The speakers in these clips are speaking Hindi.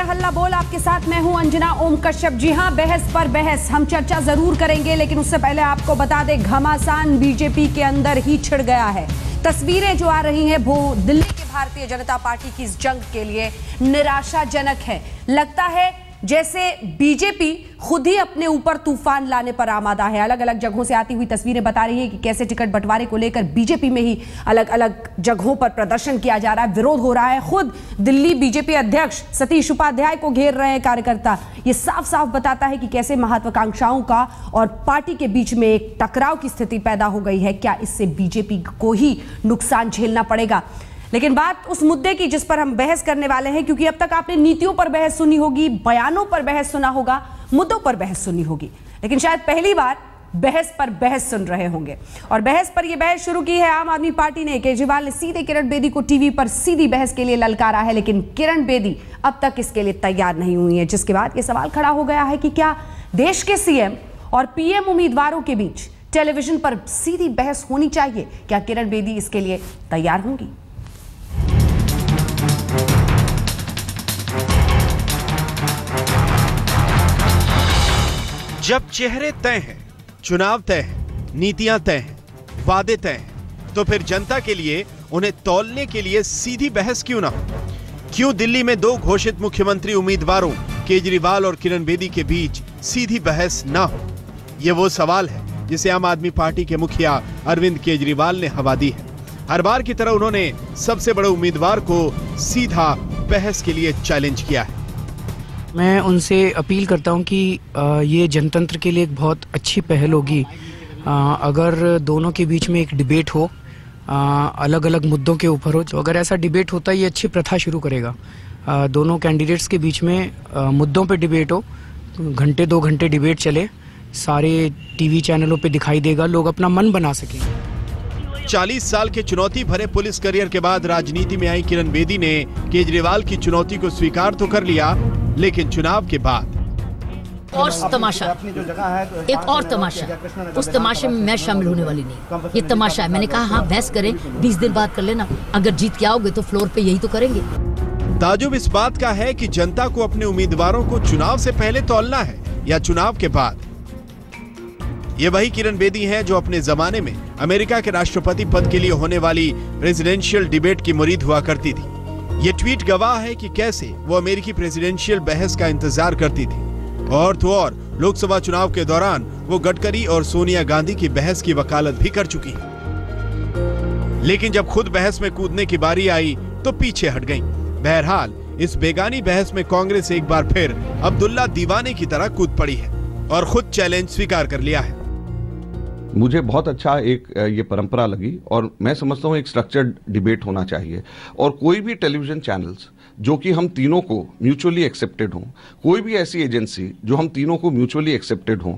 रहे हल्ला बोल, आपके साथ मैं हूं अंजना ओम कश्यप। जी हां, बहस पर बहस हम चर्चा जरूर करेंगे, लेकिन उससे पहले आपको बता दें घमासान बीजेपी के अंदर ही छिड़ गया है। तस्वीरें जो आ रही हैं वो दिल्ली के भारतीय जनता पार्टी की इस जंग के लिए निराशाजनक है। लगता है जैसे बीजेपी खुद ही अपने ऊपर तूफान लाने पर आमादा है। अलग अलग जगहों से आती हुई तस्वीरें बता रही है कि कैसे टिकट बंटवारे को लेकर बीजेपी में ही अलग अलग जगहों पर प्रदर्शन किया जा रहा है, विरोध हो रहा है। खुद दिल्ली बीजेपी अध्यक्ष सतीश उपाध्याय को घेर रहे हैं कार्यकर्ता। ये साफ साफ बताता है कि कैसे महत्वाकांक्षाओं का और पार्टी के बीच में एक टकराव की स्थिति पैदा हो गई है। क्या इससे बीजेपी को ही नुकसान झेलना पड़ेगा? लेकिन बात उस मुद्दे की जिस पर हम बहस करने वाले हैं, क्योंकि अब तक आपने नीतियों पर बहस सुनी होगी, बयानों पर बहस सुना होगा, मुद्दों पर बहस सुनी होगी, लेकिन शायद पहली बार बहस पर बहस सुन रहे होंगे। और बहस पर यह बहस शुरू की है आम आदमी पार्टी ने। केजरीवाल ने सीधे किरण बेदी को टीवी पर सीधी बहस के लिए ललकारा है, लेकिन किरण बेदी अब तक इसके लिए तैयार नहीं हुई है, जिसके बाद यह सवाल खड़ा हो गया है कि क्या देश के सीएम और पीएम उम्मीदवारों के बीच टेलीविजन पर सीधी बहस होनी चाहिए? क्या किरण बेदी इसके लिए तैयार होंगी? जब चेहरे तय हैं, चुनाव तय है, नीतियां तय हैं, वादे तय हैं, तो फिर जनता के लिए उन्हें तौलने के लिए सीधी बहस क्यों ना हो? क्यों दिल्ली में दो घोषित मुख्यमंत्री उम्मीदवारों केजरीवाल और किरण बेदी के बीच सीधी बहस ना हो? यह वो सवाल है जिसे आम आदमी पार्टी के मुखिया अरविंद केजरीवाल ने हवा दी है। हर बार की तरह उन्होंने सबसे बड़े उम्मीदवार को सीधा बहस के लिए चैलेंज किया है। मैं उनसे अपील करता हूं कि ये जनतंत्र के लिए एक बहुत अच्छी पहल होगी अगर दोनों के बीच में एक डिबेट हो, अलग अलग मुद्दों के ऊपर हो। तो अगर ऐसा डिबेट होता है, ये अच्छी प्रथा शुरू करेगा। दोनों कैंडिडेट्स के बीच में मुद्दों पे डिबेट हो, घंटे 2 घंटे डिबेट चले, सारे टीवी चैनलों पे दिखाई देगा, लोग अपना मन बना सकेंगे। 40 साल के चुनौती भरे पुलिस करियर के बाद राजनीति में आई किरण बेदी ने केजरीवाल की चुनौती को स्वीकार तो कर लिया, लेकिन चुनाव के बाद और तमाशा, एक और तमाशा, उस तमाशे में मैं शामिल होने वाली नहीं। ये तमाशा है। मैंने कहा हाँ बहस करें, 20 दिन बाद कर लेना, अगर जीत के आओगे तो फ्लोर पे यही तो करेंगे। ताजुब इस बात का है कि जनता को अपने उम्मीदवारों को चुनाव से पहले तौलना है या चुनाव के बाद। ये वही किरण बेदी हैं जो अपने जमाने में अमेरिका के राष्ट्रपति पद के लिए होने वाली प्रेसिडेंशियल डिबेट की मुरीद हुआ करती थी। ये ट्वीट गवाह है कि कैसे वो अमेरिकी प्रेसिडेंशियल बहस का इंतजार करती थी। और तो और लोकसभा चुनाव के दौरान वो गडकरी और सोनिया गांधी की बहस की वकालत भी कर चुकी हैं। लेकिन जब खुद बहस में कूदने की बारी आई तो पीछे हट गईं। बहरहाल इस बेगानी बहस में कांग्रेस एक बार फिर अब्दुल्ला दीवाने की तरह कूद पड़ी है और खुद चैलेंज स्वीकार कर लिया है। मुझे बहुत अच्छा एक ये परंपरा लगी और मैं समझता हूँ एक स्ट्रक्चर्ड डिबेट होना चाहिए। और कोई भी टेलीविजन चैनल्स जो कि हम तीनों को म्यूचुअली एक्सेप्टेड हों, कोई भी ऐसी एजेंसी जो हम तीनों को म्यूचुअली एक्सेप्टेड हों,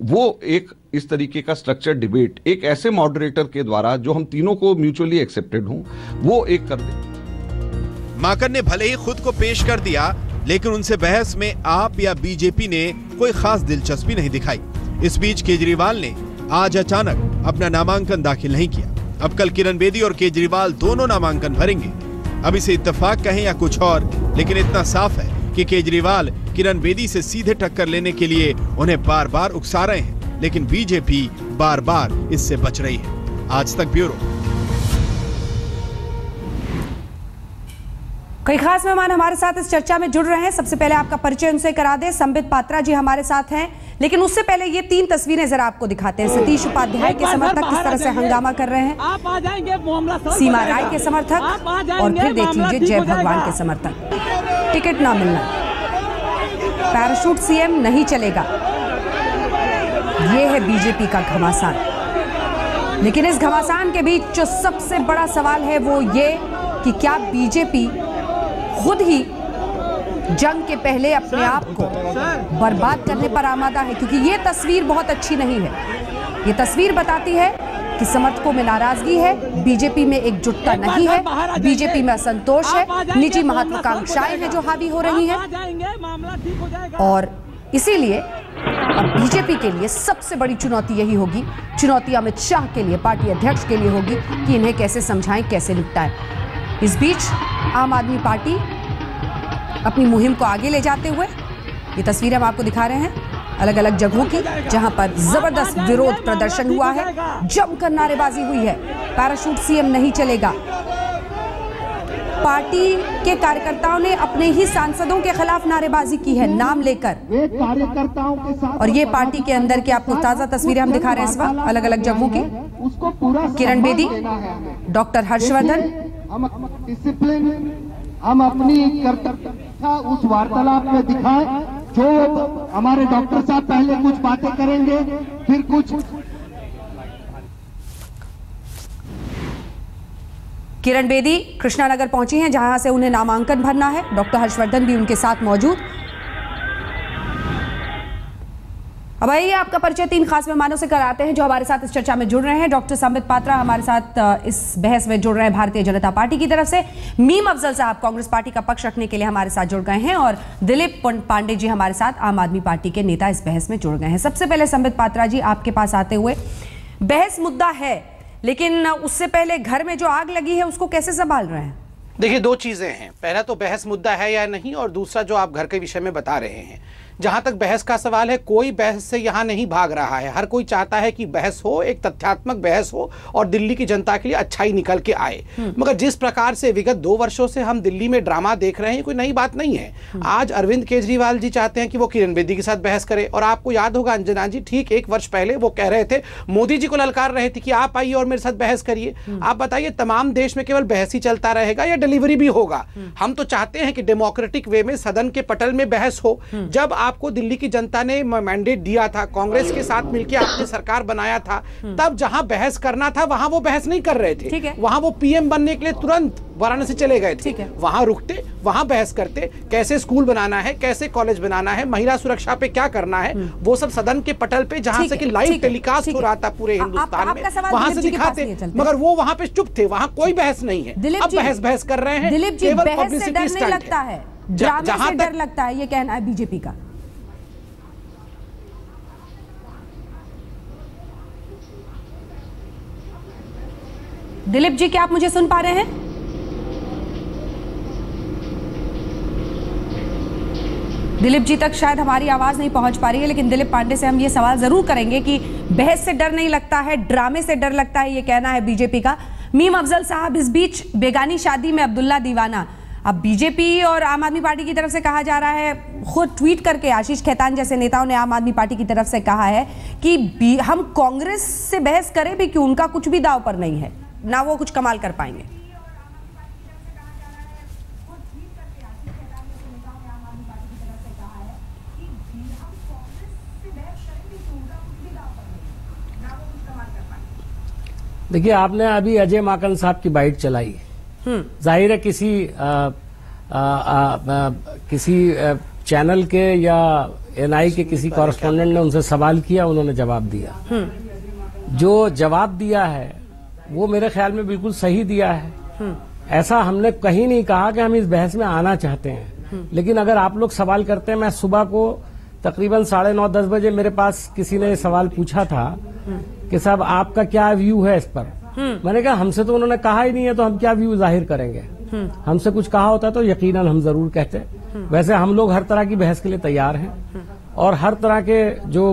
वो एक इस तरीके का स्ट्रक्चर्ड डिबेट एक ऐसे मॉडरेटर के द्वारा जो हम तीनों को म्यूचुअली एक्सेप्टेड हों, वो एक कर दे। माकन ने भले ही खुद को पेश कर दिया, लेकिन उनसे बहस में आप या बीजेपी ने कोई खास दिलचस्पी नहीं दिखाई। इस बीच केजरीवाल ने आज अचानक अपना नामांकन दाखिल नहीं किया। अब कल किरण बेदी और केजरीवाल दोनों नामांकन भरेंगे। अब इसे इत्तेफाक कहें या कुछ और, लेकिन इतना साफ है कि केजरीवाल किरण बेदी से सीधे टक्कर लेने के लिए उन्हें बार बार उकसा रहे हैं, लेकिन बीजेपी बार बार इससे बच रही है। आज तक ब्यूरो। कई खास मेहमान हमारे साथ इस चर्चा में जुड़ रहे हैं। सबसे पहले आपका परिचय उनसे करा दें। संबित पात्रा जी हमारे साथ हैं, लेकिन उससे पहले ये 3 तस्वीरें जरा आपको दिखाते हैं। सतीश उपाध्याय के समर्थक किस तरह से हंगामा कर रहे हैं, आप आ जाएंगे, सीमा राय के समर्थक, और फिर देख लीजिए जय भगवान के समर्थक। टिकट ना मिलना, पैराशूट सीएम नहीं चलेगा, ये है बीजेपी का घमासान। लेकिन इस घमासान के बीच जो सबसे बड़ा सवाल है वो ये कि क्या बीजेपी खुद ही जंग के पहले अपने आप को बर्बाद करने पर आमादा है? क्योंकि ये तस्वीर बहुत अच्छी नहीं है। ये तस्वीर बताती है कि समर्थकों में नाराजगी है, बीजेपी में एकजुटता नहीं है, बीजेपी में असंतोष है, निजी महत्वाकांक्षाएं हैं जो हावी हो रही हैं। और इसीलिए अब बीजेपी के लिए सबसे बड़ी चुनौती यही होगी, चुनौती अमित शाह के लिए, पार्टी अध्यक्ष के लिए होगी कि इन्हें कैसे समझाएं, कैसे निपटाएं। इस बीच आम आदमी पार्टी अपनी मुहिम को आगे ले जाते हुए। ये तस्वीरें हम आपको दिखा रहे हैं अलग अलग जगहों की, जहां पर जबरदस्त विरोध प्रदर्शन हुआ है, जमकर नारेबाजी हुई है। पैराशूट सीएम नहीं चलेगा। पार्टी के कार्यकर्ताओं ने अपने ही सांसदों के खिलाफ नारेबाजी की है नाम लेकर, और ये पार्टी के अंदर की आपको ताजा तस्वीरें हम दिखा रहे हैं इस वक्त अलग अलग जगहों की। किरण बेदी, डॉक्टर हर्षवर्धन, हम अपनी कर्तव्य उस वार्तालाप में दिखाएं जो हमारे डॉक्टर साहब पहले कुछ बातें करेंगे, फिर कुछ। किरण बेदी कृष्णानगर पहुंची हैं, जहां से उन्हें नामांकन भरना है। डॉक्टर हर्षवर्धन भी उनके साथ मौजूद। अब आइए आपका परिचय 3 खास मेहमानों से कराते हैं जो हमारे साथ इस चर्चा में जुड़ रहे हैं। डॉक्टर संबित पात्रा हमारे साथ इस बहस में जुड़ रहे हैं भारतीय जनता पार्टी की तरफ से। मीम अफजल साहब कांग्रेस पार्टी का पक्ष रखने के लिए हमारे साथ जुड़ गए हैं, और दिलीप पांडे जी हमारे साथ आम आदमी पार्टी के नेता इस बहस में जुड़ गए हैं। सबसे पहले संबित पात्रा जी आपके पास आते हुए, बहस मुद्दा है, लेकिन उससे पहले घर में जो आग लगी है उसको कैसे संभाल रहे हैं? देखिए, 2 चीजें हैं। पहला तो बहस मुद्दा है या नहीं, और दूसरा जो आप घर के विषय में बता रहे हैं। जहां तक बहस का सवाल है, कोई बहस से यहां नहीं भाग रहा है। हर कोई चाहता है कि बहस हो, एक तथ्यात्मक बहस हो और दिल्ली की जनता के लिए अच्छाई निकल के आए। मगर जिस प्रकार से विगत 2 वर्षों से हम दिल्ली में ड्रामा देख रहे हैं, कोई नई बात नहीं है। आज अरविंद केजरीवाल जी चाहते हैं कि वो किरण बेदी के साथ बहस करे, और आपको याद होगा अंजना जी, ठीक 1 वर्ष पहले वो कह रहे थे, मोदी जी को ललकार रहे थे कि आप आइए और मेरे साथ बहस करिए। आप बताइए, तमाम देश में केवल बहस ही चलता रहेगा या डिलीवरी भी होगा? हम तो चाहते हैं कि डेमोक्रेटिक वे में सदन के पटल में बहस हो। जब आपको दिल्ली की जनता ने मैंडेट दिया था, कांग्रेस के साथ मिलकर आपने सरकार बनाया था, तब जहां बहस करना था वहां वो बहस नहीं कर रहे थे। वहां वो पीएम बनने के लिए तुरंत वाराणसी चले गए थे। वहां रुकते, वहां बहस करते, कैसे स्कूल बनाना है, कैसे कॉलेज बनाना है, महिला सुरक्षा पे क्या करना है, वो सब सदन के पटल पे, जहां से कि लाइव टेलीकास्ट हो रहा था पूरे हिंदुस्तान में, वहां से दिखाते। मगर वो वहां पे चुप थे, वहां कोई बहस नहीं है। अब बहस कर रहे हैं, केवल पब्लिसिटी स्टंट है। जहां डर लगता है, ये कहना है बीजेपी का। दिलीप जी, क्या आप मुझे सुन पा रहे हैं? दिलीप जी तक शायद हमारी आवाज नहीं पहुंच पा रही है, लेकिन दिलीप पांडे से हम ये सवाल जरूर करेंगे कि बहस से डर नहीं लगता है, ड्रामे से डर लगता है, ये कहना है बीजेपी का। मीम अफजल साहब, इस बीच बेगानी शादी में अब्दुल्ला दीवाना, अब बीजेपी और आम आदमी पार्टी की तरफ से कहा जा रहा है, खुद ट्वीट करके आशीष खेतान जैसे नेताओं ने आम आदमी पार्टी की तरफ से कहा है कि हम कांग्रेस से बहस करें भी क्यों, उनका कुछ भी दांव पर नहीं है, ना वो कुछ कमाल कर पाएंगे। देखिए, आपने अभी अजय माकन साहब की बाइट चलाई। जाहिर है किसी चैनल के या एनआई के किसी कॉरेस्पॉन्डेंट ने उनसे सवाल किया, उन्होंने जवाब दिया। जो जवाब दिया है वो मेरे ख्याल में बिल्कुल सही दिया है। ऐसा हमने कहीं नहीं कहा कि हम इस बहस में आना चाहते हैं, लेकिन अगर आप लोग सवाल करते हैं, मैं सुबह को तकरीबन 9:30-10 बजे मेरे पास किसी ने सवाल पूछा था कि साहब आपका क्या व्यू है इस पर। मैंने कहा हमसे तो उन्होंने कहा ही नहीं है, तो हम क्या व्यू जाहिर करेंगे। हमसे कुछ कहा होता तो यकीनन हम जरूर कहते। वैसे हम लोग हर तरह की बहस के लिए तैयार हैं, और हर तरह के जो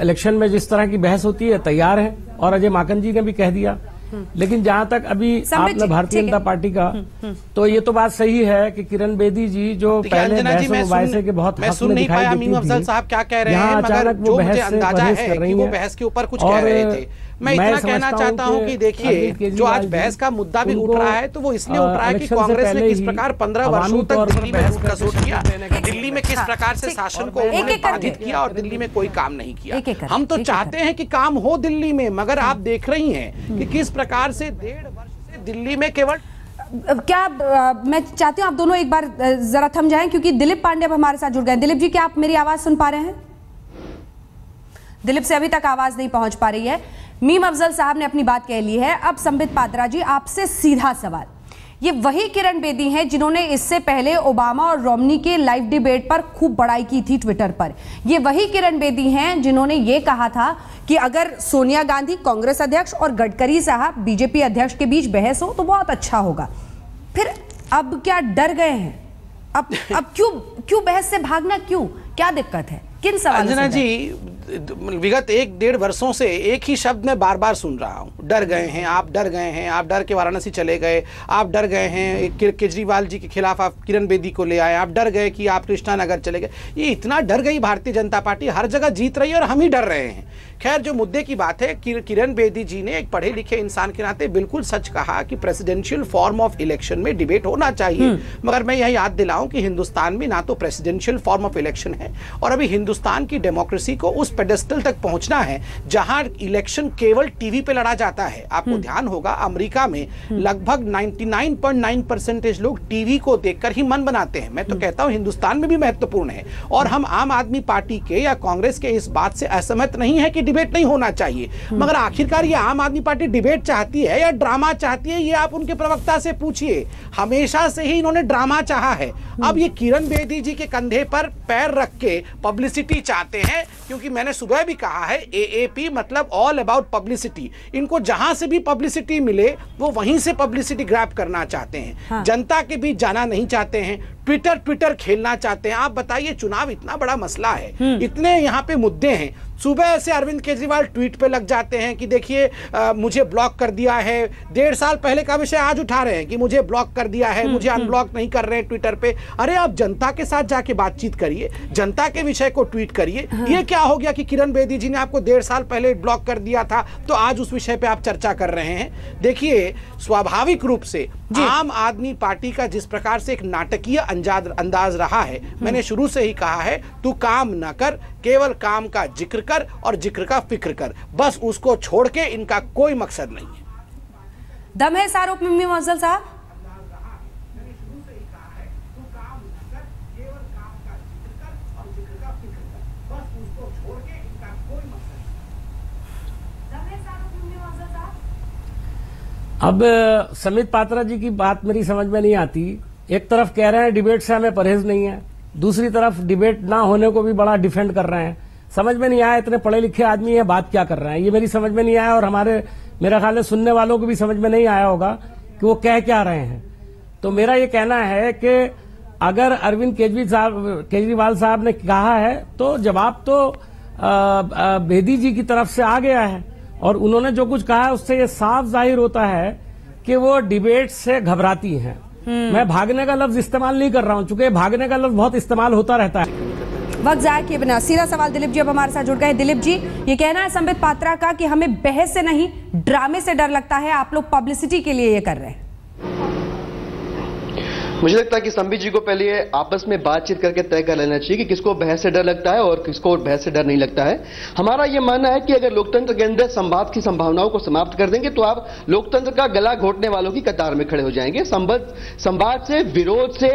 इलेक्शन में जिस तरह की बहस होती है तैयार हैं, और अजय माकन जी ने भी कह दिया। लेकिन जहां तक अभी आपने भारतीय जनता पार्टी का, तो ये तो बात सही है कि किरण बेदी जी जो पहले बहस में मुबाहिसे के बहुत हक में दिखाई देती थी, अफजल साहब क्या कह रहे हैं, मगर जो मुझे अंदाजा है कि वो बहस के ऊपर कुछ कह रहे थे। मैं इतना कहना चाहता हूं कि देखिए, जो आज बहस का मुद्दा भी उठ रहा है, तो वो इसलिए उठ रहा है कि कांग्रेस ने किस प्रकार 15 वर्षों तक दिल्ली में हुक्का सूट किया, दिल्ली में किस प्रकार से शासन को उन्होंने बाधित किया और दिल्ली में कोई काम नहीं किया। हम तो चाहते हैं कि काम हो दिल्ली में, मगर आप देख रही हैं कि किस प्रकार से 1.5 वर्ष से दिल्ली में केवल क्या मैं चाहती हूँ आप दोनों एक बार जरा थम जाएं, क्योंकि दिलीप पांडे अब हमारे साथ जुड़ गए। दिलीप जी, क्या आप मेरी आवाज सुन पा रहे हैं? दिलीप से अभी तक आवाज नहीं पहुंच पा रही है। मीम अफजल साहब ने अपनी बात कह ली है। अब संबित पात्रा जी, आपसे सीधा सवाल, ये वही किरण बेदी हैं जिन्होंने इससे पहले ओबामा और रोमनी के लाइव डिबेट पर खूब बड़ाई की थी ट्विटर पर। ये वही किरण बेदी हैं जिन्होंने ये कहा था कि अगर सोनिया गांधी कांग्रेस अध्यक्ष और गडकरी साहब बीजेपी अध्यक्ष के बीच बहस हो तो बहुत अच्छा होगा। फिर अब क्या डर गए हैं? अब क्यों बहस से भागना, क्यों, क्या दिक्कत है, किन सवालों से? अंजना जी, विगत 1-1.5 वर्षों से एक ही शब्द मैं बार बार सुन रहा हूँ, डर गए हैं आप, डर गए हैं आप, डर के वाराणसी चले गए आप, डर गए हैं केजरीवाल जी के खिलाफ आप किरण बेदी को ले आए, आप डर गए कि आप कृष्णानगर चले गए। ये इतना डर गई भारतीय जनता पार्टी, हर जगह जीत रही है और हम ही डर रहे हैं। खैर, जो मुद्दे की बात है, किरण बेदी जी ने एक पढ़े लिखे इंसान के नाते बिल्कुल सच कहा कि प्रेसिडेंशियल फॉर्म ऑफ इलेक्शन में डिबेट होना चाहिए, मगर मैं यह याद दिलाऊं कि हिंदुस्तान में ना तो प्रेसिडेंशियल फॉर्म ऑफ इलेक्शन है और अभी हिंदुस्तान की डेमोक्रेसी को उस पेडेस्टल तक पहुंचना है जहां इलेक्शन केवल टीवी पे लड़ा जाता है। आपको ध्यान होगा अमेरिका में लगभग 99.9% लोग टीवी को देखकर ही मन बनाते हैं। मैं तो कहता हूं हिंदुस्तान में भी महत्वपूर्ण है और हम आम आदमी पार्टी के या कांग्रेस के इस बात से असहमत नहीं है कि डिबेट नहीं होना चाहिए, मगर आखिरकार ये आम आदमी पार्टी डिबेट चाहती है या ड्रामा चाहती है, ये आप उनके प्रवक्ता से पूछिए। हमेशा से ही इन्होंने ड्रामा चाहा है। अब ये किरण बेदी जी के कंधे पर पैर रख के पब्लिसिटी चाहते हैं, क्योंकि मैंने सुबह भी कहा है एएपी मतलब ऑल अबाउट पब्लिसिटी। इनको जहां से भी पब्लिसिटी मिले वो वहीं से पब्लिसिटी ग्रैब करना चाहते हैं। हाँ। जनता के बीच जाना नहीं चाहते हैं, ट्विटर खेलना चाहते हैं। आप बताइए, चुनाव इतना बड़ा मसला है, इतने यहाँ पे मुद्दे हैं, सुबह से अरविंद केजरीवाल ट्वीट पे लग जाते हैं कि देखिए मुझे ब्लॉक कर दिया है। 1.5 साल पहले का विषय आज उठा रहे हैं कि मुझे ब्लॉक कर दिया है, मुझे अनब्लॉक नहीं कर रहे हैं ट्विटर पे। अरे आप जनता के साथ जाके बातचीत करिए, जनता के विषय को ट्वीट करिए। ये क्या हो गया कि किरण बेदी जी ने आपको 1.5 साल पहले ब्लॉक कर दिया था तो आज उस विषय पे आप चर्चा कर रहे हैं। देखिए, स्वाभाविक रूप से आम आदमी पार्टी का जिस प्रकार से एक नाटकीय अंदाज रहा है, मैंने शुरू से ही कहा है, तू काम ना कर, केवल काम का जिक्र कर और जिक्र का फिक्र कर, बस उसको छोड़ के इनका कोई मकसद नहीं है। दम है इस आरोप में मुअज्जल साहब? अब समित पात्रा जी की बात मेरी समझ में नहीं आती। एक तरफ कह रहे हैं डिबेट से हमें परहेज नहीं है, दूसरी तरफ डिबेट ना होने को भी बड़ा डिफेंड कर रहे हैं। समझ में नहीं आया, इतने पढ़े लिखे आदमी है, बात क्या कर रहे हैं, ये मेरी समझ में नहीं आया और मेरा ख्याल है सुनने वालों को भी समझ में नहीं आया होगा कि वो कह क्या रहे हैं। तो मेरा ये कहना है कि अगर अरविंद केजरीवाल साहब ने कहा है तो जवाब तो बेदी जी की तरफ से आ गया है और उन्होंने जो कुछ कहा है उससे ये साफ जाहिर होता है कि वो डिबेट से घबराती हैं। मैं भागने का लफ्ज इस्तेमाल नहीं कर रहा हूं, चूंकि भागने का लफ्ज बहुत इस्तेमाल होता रहता है। वक्त जाया किए बिना सीधा सवाल दिलीप जी अब हमारे साथ जुड़ गए। दिलीप जी, ये कहना है संबित पात्रा का कि हमें बहस से नहीं ड्रामे से डर लगता है, आप लोग पब्लिसिटी के लिए ये कर रहे हैं। मुझे लगता है कि संबित जी को पहले आपस में बातचीत करके तय कर लेना चाहिए कि किसको बहस से डर लगता है और किसको बहस से डर नहीं लगता है। हमारा यह मानना है कि अगर लोकतंत्र के अंदर संवाद की संभावनाओं को समाप्त कर देंगे तो आप लोकतंत्र का गला घोटने वालों की कतार में खड़े हो जाएंगे। संवाद से, विरोध से,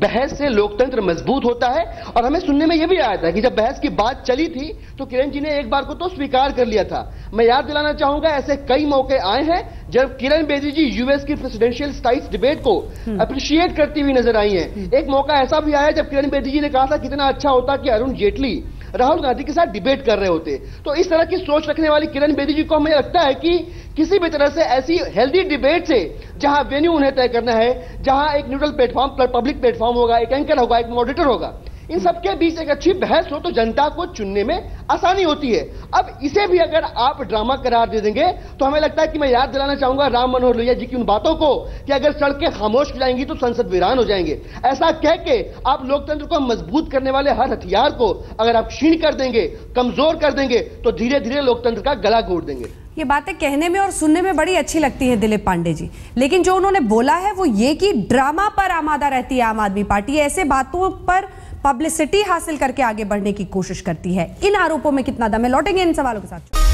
बहस से लोकतंत्र मजबूत होता है। और हमें सुनने में यह भी आया था कि जब बहस की बात चली थी तो किरण जी ने एक बार को तो स्वीकार कर लिया था। मैं याद दिलाना चाहूंगा, ऐसे कई मौके आए हैं जब किरण बेदी जी यूएस की प्रेसिडेंशियल स्टाइल्स डिबेट को अप्रिशिएट करती हुई नजर आई हैं। एक मौका ऐसा भी आया जब किरण बेदी जी ने कहा था कितना अच्छा होता कि अरुण जेटली राहुल गांधी के साथ डिबेट कर रहे होते। तो इस तरह की सोच रखने वाली किरण बेदी जी को हमें लगता है कि किसी भी तरह से ऐसी हेल्दी डिबेट से, जहां वेन्यू उन्हें तय करना है, जहां एक न्यूट्रल प्लेटफॉर्म, पब्लिक प्लेटफॉर्म होगा, एक एंकर होगा, एक मॉडरेटर होगा, इन सबके बीच एक अच्छी बहस हो तो जनता को चुनने में आसानी होती है। अब इसे भी अगर आप ड्रामा करार दे देंगे तो हमें लगता है कि मैं याद दिलाना चाहूंगा राम मनोहर लोहिया जी की उन बातों को कि अगर सड़कें खामोश हो जाएंगी तो संसद वीरान हो जाएंगे। ऐसा कह के आप लोकतंत्र को मजबूत करने वाले हर हथियार को अगर आप क्षीण कर देंगे, कमजोर कर देंगे, तो धीरे धीरे लोकतंत्र का गला घोट देंगे। ये बातें कहने में और सुनने में बड़ी अच्छी लगती है दिलीप पांडे जी, लेकिन जो उन्होंने बोला है वो ये कि ड्रामा पर आमादा रहती है आम आदमी पार्टी, ऐसे बातों पर पब्लिसिटी हासिल करके आगे बढ़ने की कोशिश करती है। इन आरोपों में कितना दम है? लौटेंगे इन सवालों के साथ।